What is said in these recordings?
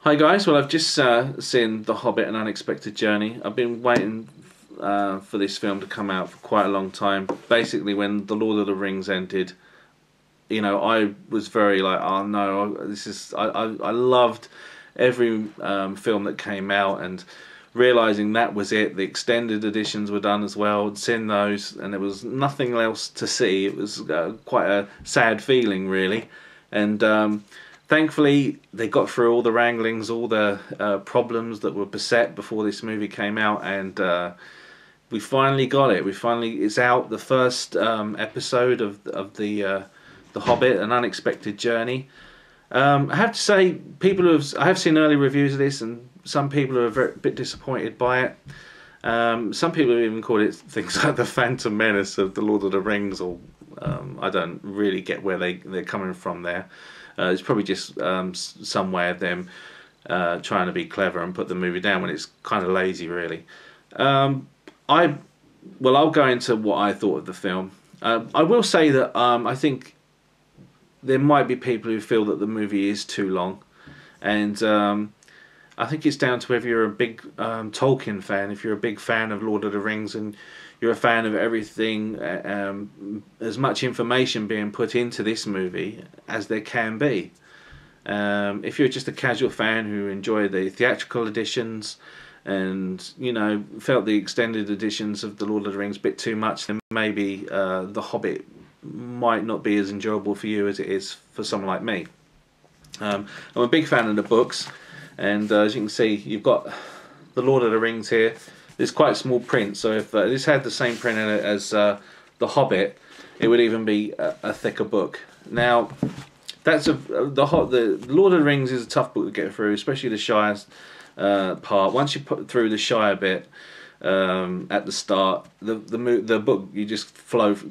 Hi guys, well I've just seen The Hobbit: An Unexpected Journey. I've been waiting for this film to come out for quite a long time. Basically when The Lord of the Rings ended, I was very like, oh no, this is, I loved every film that came out, and realising that was it. The extended editions were done as well. I'd seen those and there was nothing else to see. It was quite a sad feeling really, and thankfully they got through all the wranglings, all the problems that were beset before this movie came out, and we finally got it. It's out, the first episode of the Hobbit: An Unexpected Journey. I have to say, I have seen early reviews of this, and some people are a bit disappointed by it. Some people have even called it things like the Phantom Menace of the Lord of the Rings, or I don't really get where they're coming from there. It's probably just some way of them trying to be clever and put the movie down when it's kind of lazy, really. I'll go into what I thought of the film. I will say that I think there might be people who feel that the movie is too long, and I think it's down to whether you're a big Tolkien fan. If you're a big fan of Lord of the Rings and you're a fan of everything, as much information being put into this movie as there can be. If you're just a casual fan who enjoyed the theatrical editions and felt the extended editions of the Lord of the Rings a bit too much, then maybe The Hobbit might not be as enjoyable for you as it is for someone like me. I'm a big fan of the books, and as you can see, you've got the Lord of the Rings here. It's quite small print, so if this had the same print in it as The Hobbit, it would even be a thicker book. Now, the Lord of the Rings is a tough book to get through, especially the Shire part. Once you put through the Shire bit at the start, the book, you just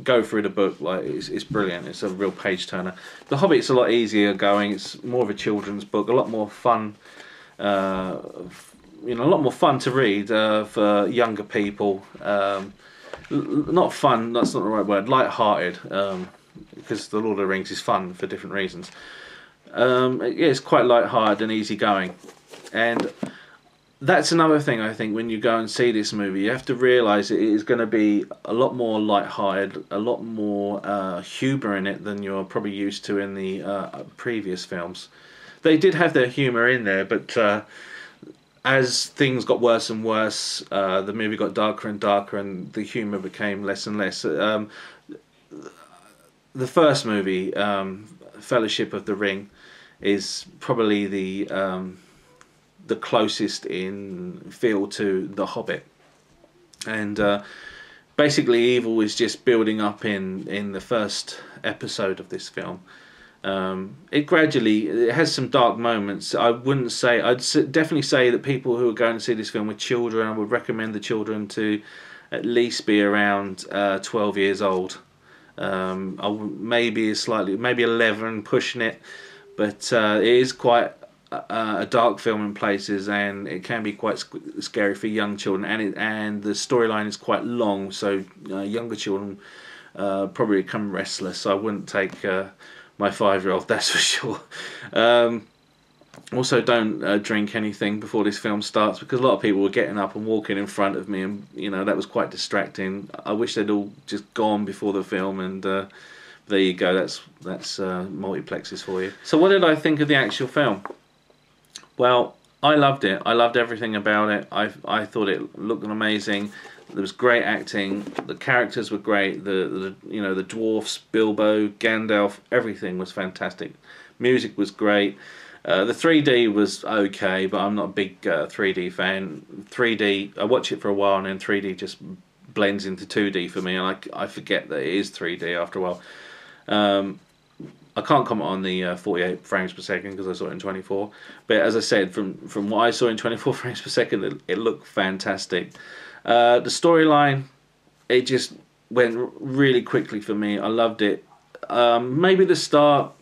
go through the book like it's brilliant. It's a real page turner. The Hobbit's a lot easier going. It's more of a children's book, a lot more fun. A lot more fun to read for younger people. Not fun, that's not the right word. Light-hearted, because the Lord of the Rings is fun for different reasons. Yeah, it's quite light-hearted and easygoing, and that's another thing. I think when you go and see this movie, you have to realise it is going to be a lot more light-hearted, a lot more humour in it than you're probably used to in the previous films. They did have their humour in there, but as things got worse and worse, the movie got darker and darker, and the humour became less and less. The first movie, Fellowship of the Ring, is probably the closest in feel to The Hobbit, and basically evil is just building up in the first episode of this film. It has some dark moments. I'd definitely say that people who are going to see this film with children, I would recommend the children to at least be around 12 years old. Maybe 11, pushing it, but it is quite a dark film in places, and it can be quite scary for young children, and the storyline is quite long, so younger children probably become restless. So I wouldn't take my 5-year-old, that's for sure. Also, don't drink anything before this film starts, because a lot of people were getting up and walking in front of me, and that was quite distracting. I wish they'd all just gone before the film, and there you go. That's multiplexes for you. So what did I think of the actual film? Well, I loved it. I loved everything about it. I thought it looked amazing. There was great acting. The characters were great. The dwarfs, Bilbo, Gandalf, everything was fantastic. Music was great. The 3D was okay, but I'm not a big 3D fan. 3D, I watch it for a while, and then 3D just blends into 2D for me, and I forget that it is 3D after a while. I can't comment on the 48 frames per second because I saw it in 24. But as I said, from what I saw in 24 frames per second, it looked fantastic. The storyline, it just went really quickly for me. I loved it. Maybe the start,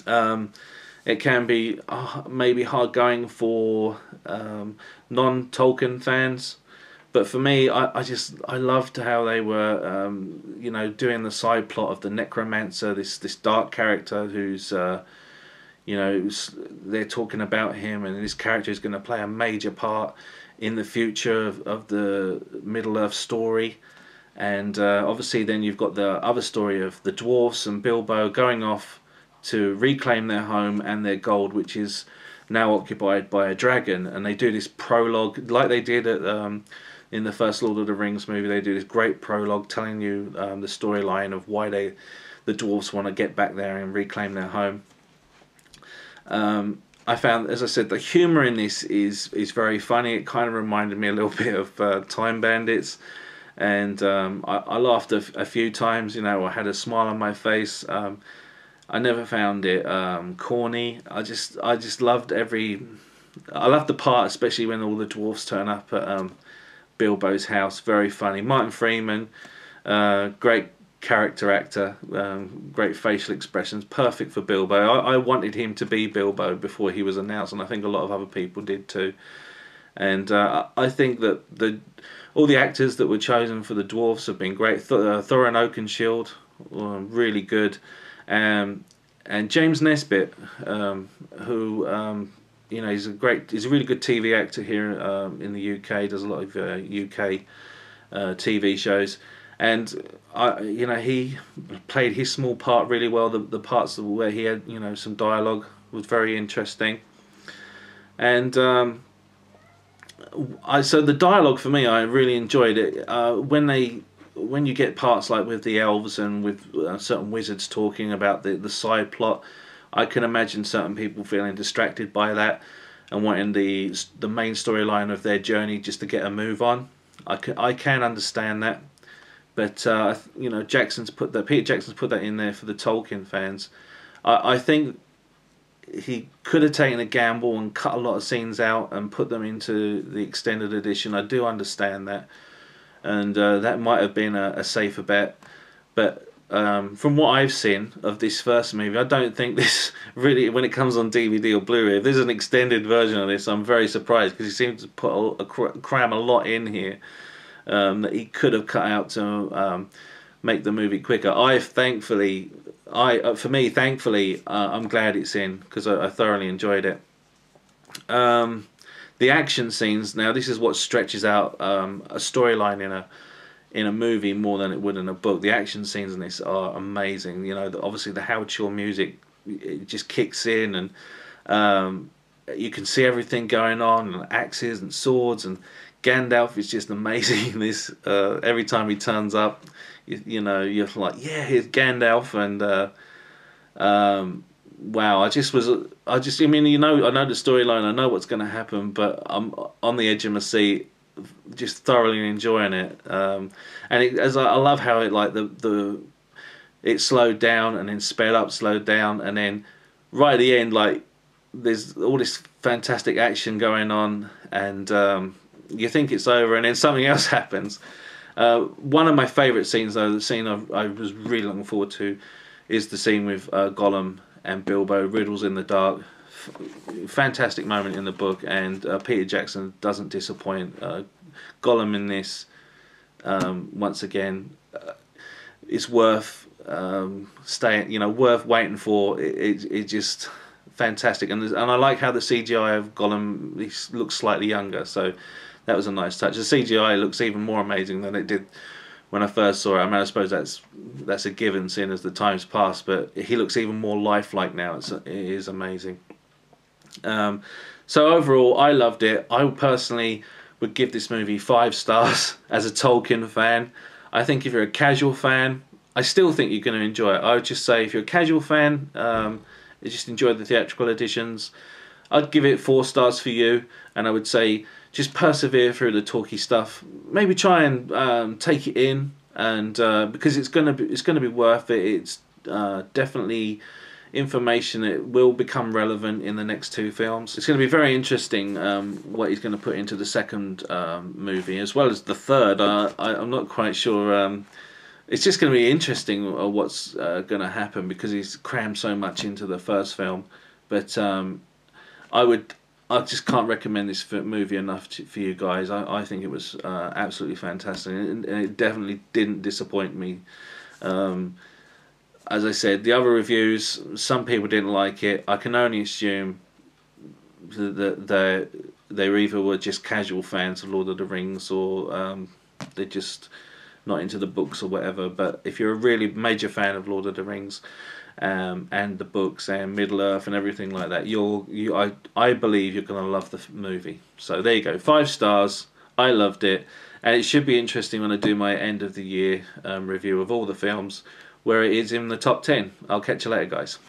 it can be maybe hard going for non-Tolkien fans. But for me, I loved how they were, doing the side plot of the necromancer, this dark character who's You know, they're talking about him, and this character is going to play a major part in the future of the Middle Earth story. And obviously then you've got the other story of the dwarfs and Bilbo going off to reclaim their home and their gold, which is now occupied by a dragon. And they do this prologue, like they did at in the first Lord of the Rings movie. They do this great prologue telling you the storyline of why the dwarfs want to get back there and reclaim their home. I found, as I said, the humour in this is very funny. It kind of reminded me a little bit of Time Bandits. And I laughed a few times, you know. I had a smile on my face. I never found it corny. I just loved I loved the part, especially when all the dwarfs turn up at Bilbo's house. Very funny. Martin Freeman, great character actor, great facial expressions, perfect for Bilbo. I wanted him to be Bilbo before he was announced, and I think a lot of other people did too. And I think that all the actors that were chosen for the dwarfs have been great. Thorin Oakenshield, really good, and James Nesbitt, who you know, he's a really good TV actor here in the UK. Does a lot of UK TV shows, and you know, he played his small part really well. The parts where he had, you know, some dialogue was very interesting, and so the dialogue for me, I really enjoyed it. When you get parts like with the elves and with certain wizards talking about the side plot, I can imagine certain people feeling distracted by that and wanting the main storyline of their journey just to get a move on. I can understand that, but you know, Peter Jackson's put that in there for the Tolkien fans. I think he could have taken a gamble and cut a lot of scenes out and put them into the extended edition. I do understand that, and that might have been a safer bet. But from what I've seen of this first movie, I don't think this really, when it comes on DVD or Blu-ray, if there's an extended version of this, I'm very surprised, because he seems to put cram a lot in here that he could have cut out to make the movie quicker. Thankfully, I'm glad it's in, because I thoroughly enjoyed it. The action scenes, now this is what stretches out a storyline in a movie more than it would in a book. The action scenes in this are amazing. You know, obviously the Howard Shore music, it just kicks in, and you can see everything going on, and axes and swords, and Gandalf is just amazing. This every time he turns up, you know, you're like, yeah, here's Gandalf. And wow, I mean, you know, I know the storyline, I know what's going to happen, but I'm on the edge of my seat, just thoroughly enjoying it. And I love how it, like, it slowed down and then sped up, slowed down, and then right at the end, like, there's all this fantastic action going on, and you think it's over, and then something else happens. One of my favourite scenes, though, the scene I was really looking forward to, is the scene with Gollum and Bilbo, Riddles in the Dark. Fantastic moment in the book, and Peter Jackson doesn't disappoint. Gollum in this, once again, is worth staying. You know, worth waiting for. It's just fantastic, and I like how the CGI of Gollum, he looks slightly younger, so that was a nice touch. The CGI looks even more amazing than it did when I first saw it. I mean, I suppose that's a given, seeing as the times pass, but he looks even more lifelike now. It is amazing. So overall, I loved it. I personally would give this movie 5 stars as a Tolkien fan. I think if you're a casual fan, I still think you're going to enjoy it. I would just say, if you're a casual fan, you just enjoy the theatrical editions, I'd give it 4 stars for you, and I would say just persevere through the talky stuff. Maybe try and take it in, and because it's gonna be worth it. It's definitely information that will become relevant in the next 2 films. It's going to be very interesting what he's going to put into the second movie, as well as the third. I'm not quite sure. It's just going to be interesting what's going to happen, because he's crammed so much into the first film. But I just can't recommend this movie enough for you guys. I think it was absolutely fantastic, and it definitely didn't disappoint me. as I said, the other reviews, some people didn't like it. I can only assume that they either were just casual fans of Lord of the Rings, or they're just not into the books or whatever. But if you're a really major fan of Lord of the Rings, and the books and Middle Earth and everything like that, I believe you're going to love the movie. So there you go, 5 stars. I loved it, and it should be interesting when I do my end of the year review of all the films, where it is in the top 10. I'll catch you later, guys.